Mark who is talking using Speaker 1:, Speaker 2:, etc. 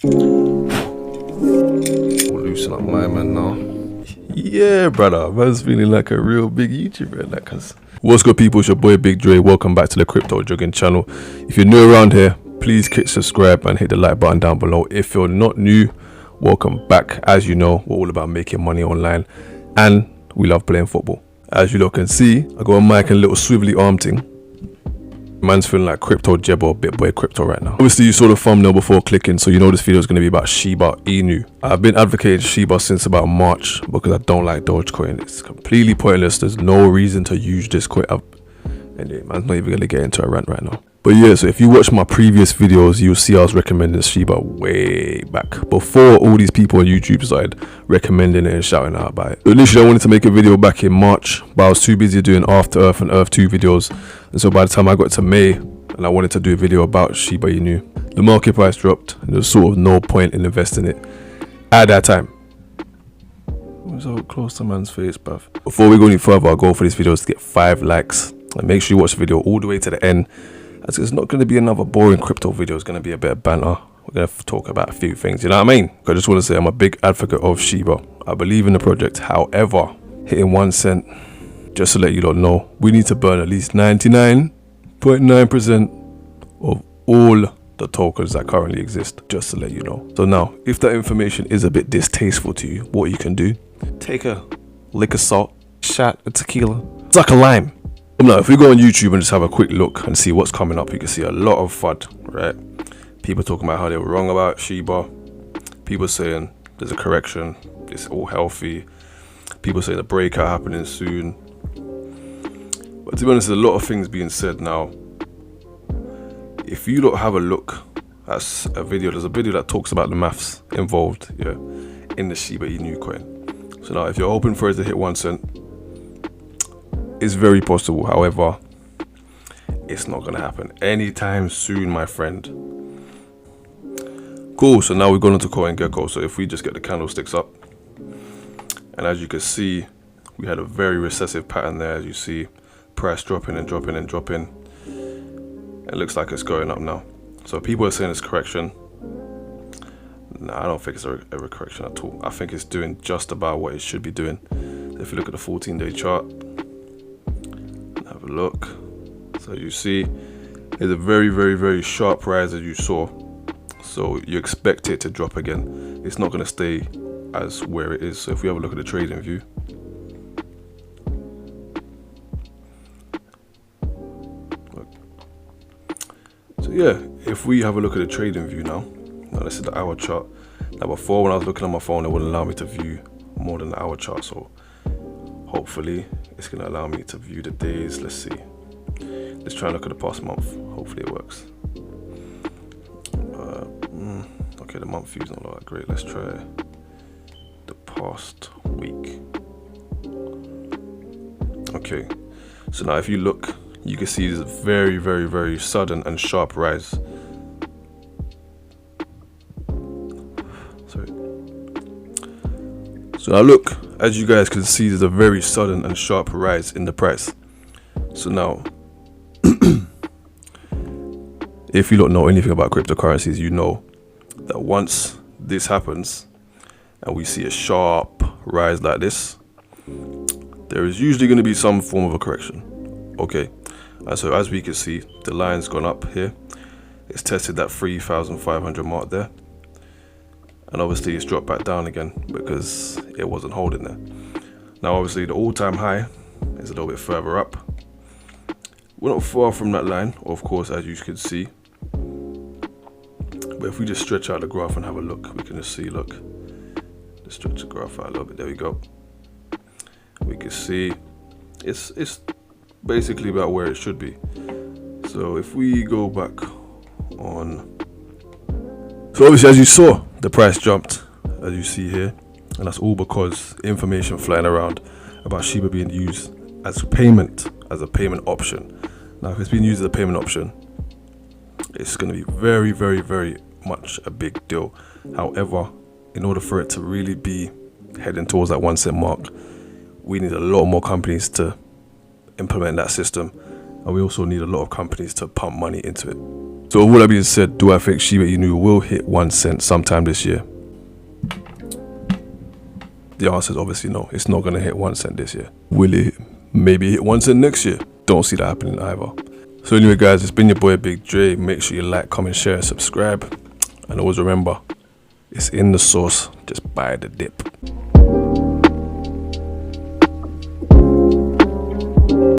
Speaker 1: Loosen up my man now. Yeah, brother, man's feeling like a real big YouTuber. Like us. What's good, people? It's your boy Big Dre. Welcome back to the Crypto Jugging channel. If you're new around here, please click subscribe and hit the like button down below. If you're not new, welcome back. As you know, we're all about making money online, and we love playing football. As you lot can see, I got a mic and a little swivelly arm thing. Man's feeling like Crypto Jeb or Bit Boy Crypto right now. Obviously, you saw the thumbnail before clicking, so you know this video is going to be about Shiba Inu. I've been advocating Shiba since about March because I don't like Dogecoin. It's completely pointless. There's no reason to use this coin. Anyway, man's not even going to get into a rant right now. But yeah, so if you watch my previous videos, you'll see I was recommending Shiba way back before all these people on YouTube started recommending it and shouting out about it. So initially, I wanted to make a video back in March, but I was too busy doing After Earth and Earth 2 videos. And so by the time I got to May and I wanted to do a video about Shiba Inu, the market price dropped and there was sort of no point in investing it at that time. What's so close to man's face, bruv? Before we go any further, our goal for this video is to get 5 likes. And make sure you watch the video all the way to the end, as it's not going to be another boring crypto video. It's going to be a bit of banter. We're going to talk about a few things, you know what I mean? I just want to say I'm a big advocate of Shiba. I believe in the project. However, hitting 1 cent, just to let you lot know, we need to burn at least 99.9% of all the tokens that currently exist, just to let you know. So now, if that information is a bit distasteful to you, what you can do, take a lick of salt, shot of tequila, suck a lime. Now, if we go on YouTube and just have a quick look and see what's coming up, you can see a lot of FUD, right? People talking about how they were wrong about Shiba. People saying there's a correction, it's all healthy. People saying a breakout happening soon. But to be honest, there's a lot of things being said now. If you lot have a look at a video, there's a video that talks about the maths involved, yeah, in the Shiba Inu coin. So now, if you're hoping for it to hit 1 cent, it's very possible. However, it's not gonna happen anytime soon, my friend. Cool, so now we've gone into CoinGecko. So if we just get the candlesticks up, and as you can see, we had a very recessive pattern there. As you see, price dropping and dropping and dropping. It looks like it's going up now. So people are saying it's correction. No, I don't think it's a correction at all. I think it's doing just about what it should be doing. If you look at the 14-day chart, have a look. So you see there's a very, very, very sharp rise as you saw. So you expect it to drop again. It's not going to stay as where it is. So if we have a look at the trading view, look. So yeah, if we have a look at the trading view now this is the hour chart. Now before, when I was looking at my phone, it wouldn't allow me to view more than the hour chart. So hopefully it's going to allow me to view the days. Let's see. Let's try and look at the past month. Hopefully it works. Okay, the month view is not that great. Let's try the past week. Okay, so now if you look, you can see this very, very, very sudden and sharp rise. Sorry. So now look, as you guys can see, there's a very sudden and sharp rise in the price. So now, if you don't know anything about cryptocurrencies, you know that once this happens and we see a sharp rise like this, there is usually going to be some form of a correction. Okay, and so as we can see, the line's gone up here. It's tested that 3,500 mark there. And obviously it's dropped back down again because it wasn't holding there. Now obviously the all-time high is a little bit further up. We're not far from that line, of course, as you can see. But if we just stretch out the graph and have a look, we can just see, look. Just stretch the graph out a little bit, there we go. We can see it's basically about where it should be. So if we go back on, so obviously as you saw, the price jumped, as you see here, and that's all because information flying around about Shiba being used as a payment option. Now if it's being used as a payment option, it's going to be very, very, very much a big deal. However, in order for it to really be heading towards that 1 cent mark, we need a lot more companies to implement that system. and we also need a lot of companies to pump money into it. So with all that being said, do I think Shiba Inu will hit 1 cent sometime this year? The answer is obviously no. It's not going to hit 1 cent this year. Will it maybe hit 1 cent next year? Don't see that happening either. So anyway guys, it's been your boy Big Dre. Make sure you like, comment, share, and subscribe. And always remember, it's in the sauce. Just buy the dip.